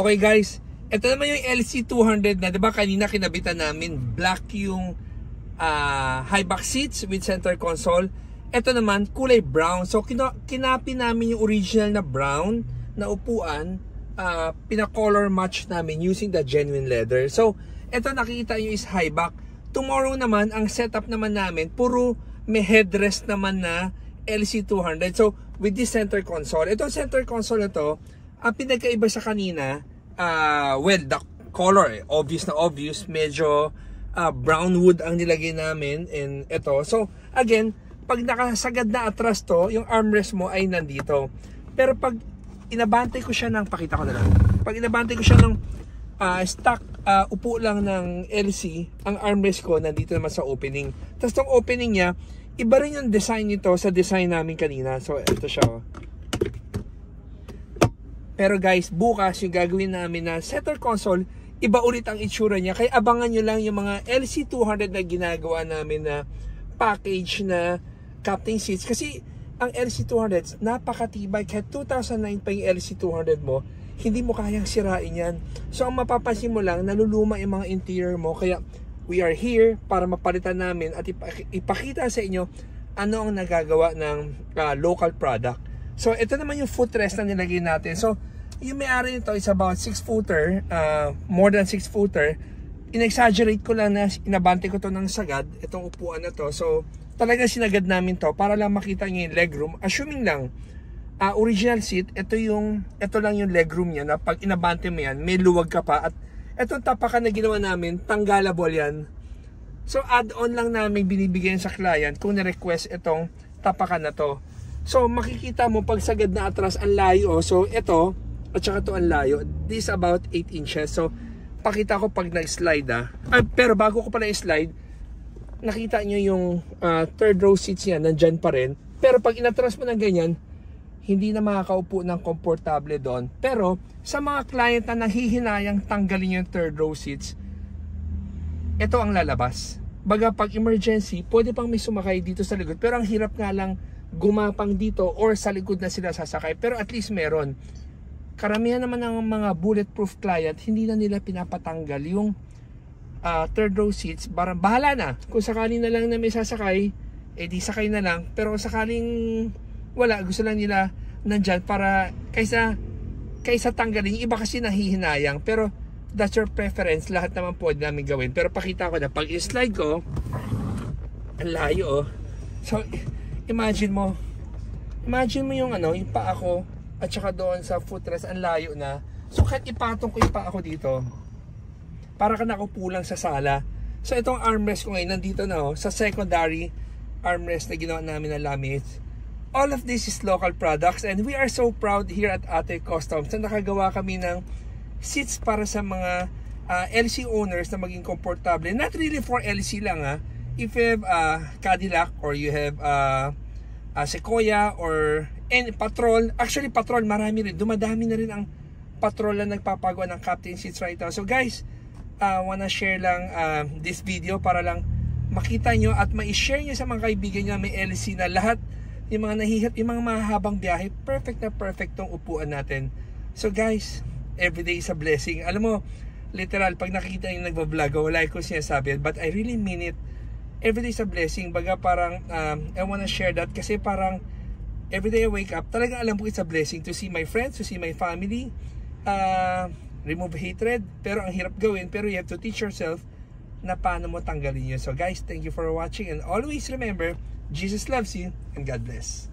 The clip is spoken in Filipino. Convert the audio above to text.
Okay guys, ito naman yung LC200 na, diba kanina kinabitan namin, black yung high back seats with center console. Ito naman, kulay brown. So kinapi namin yung original na brown na upuan, pina-color match namin using the genuine leather. So ito nakikita nyo is high back. Tomorrow naman, ang setup naman namin, puro may headrest naman na LC200. So with this center console, itong center console na to, ang pinagkaiba sa kanina, well, the color, obvious na obvious, medyo brown wood ang nilagay namin, and ito. So, again, pag nakasagad na atras to, yung armrest mo ay nandito. Pero pag inabantay ko siya ng, pakita ko na lang, pag inabantay ko siya ng stock, upo lang ng LC, ang armrest ko nandito naman sa opening. Tapos tong opening niya, iba rin yung design nito sa design namin kanina. So, ito siya, oh. Pero guys, bukas yung gagawin namin na center console, iba ulit ang itsura niya. Kaya abangan nyo lang yung mga LC200 na ginagawa namin na package na captain seats. Kasi ang LC200 napakatibay. Kahit 2009 pa yung LC200 mo, hindi mo kayang sirain yan. So ang mapapansin mo lang, naluluma yung mga interior mo. Kaya we are here para mapalitan namin at ipakita sa inyo ano ang nagagawa ng local product. So ito naman yung footrest na nilagay natin. So yung may-ari nito is about 6-footer, more than 6-footer. In-exaggerate ko lang na inabante ko to ng sagad, itong upuan na to. So talaga sinagad namin to para lang makita nyo yung legroom. Assuming lang, original seat, ito lang yung legroom niya na pag inabante mo yan, may luwag ka pa. At itong tapakan na ginawa namin, tanggalable yan. So add-on lang namin binibigyan sa client kung na-request itong tapakan na to. So makikita mo pag sagad na atras ang layo. So ito at saka ito ang layo. This is about 8 inches. So pakita ko pag nag-slide pero bago ko pala i-slide, nakita nyo yung third row seats yan, nandyan pa rin. Pero pag inatras mo ng ganyan, hindi na makakaupo ng komportable doon. Pero sa mga client na nahihinayang tanggalin yung third row seats, ito ang lalabas. Baga pag emergency, pwede pang may sumakay dito sa likod. Pero ang hirap nga lang gumapang dito or sa likod na sila sasakay. Pero at least meron. Karamihan naman ng mga bulletproof client, hindi na nila pinapatanggal yung third row seats. Bahala na. Kung sakaling na lang na may sasakay, di sakay na lang. Pero sakaling wala, gusto lang nila nandyan para kaysa tanggalin. Yung iba kasi nahihinayang. Pero that's your preference. Lahat naman pwede namin gawin. Pero pakita ko na pag i-slide ko, ang layo, oh. So imagine mo yung yung paa ko at saka doon sa footrest, ang layo na. So kahit ipatong ko yung paa ko dito, para ka nakaupo lang sa sala. So itong armrest ko ngayon nandito na, sa secondary armrest na ginawa namin na laminates. All of this is local products, and we are so proud here at Ate Customs na nakagawa kami ng seats para sa mga LC owners na maging komportable. Not really for LC lang, if you have Cadillac or you have Sequoia or Patrol. Actually Patrol marami rin, dumadami na rin ang Patrol na nagpapagawa ng captain seats right now. So guys, wanna share lang this video para lang makita nyo at ma-share nyo sa mga kaibigan nyo na may LC na lahat yung mga yung mga mahabang biyahe, perfect na perfect tong upuan natin. So guys, everyday is a blessing. Alam mo, literal, pag nakikita yung nagbablog, wala ko sinasabi, but I really mean it. Everyday is a blessing. Baga parang I wanna share that kasi parang everyday I wake up, talaga alam ko it's a blessing to see my friends, to see my family, remove hatred. Pero ang hirap gawin, pero you have to teach yourself na paano mo tanggalin yun. So guys, thank you for watching, and always remember, Jesus loves you, and God bless.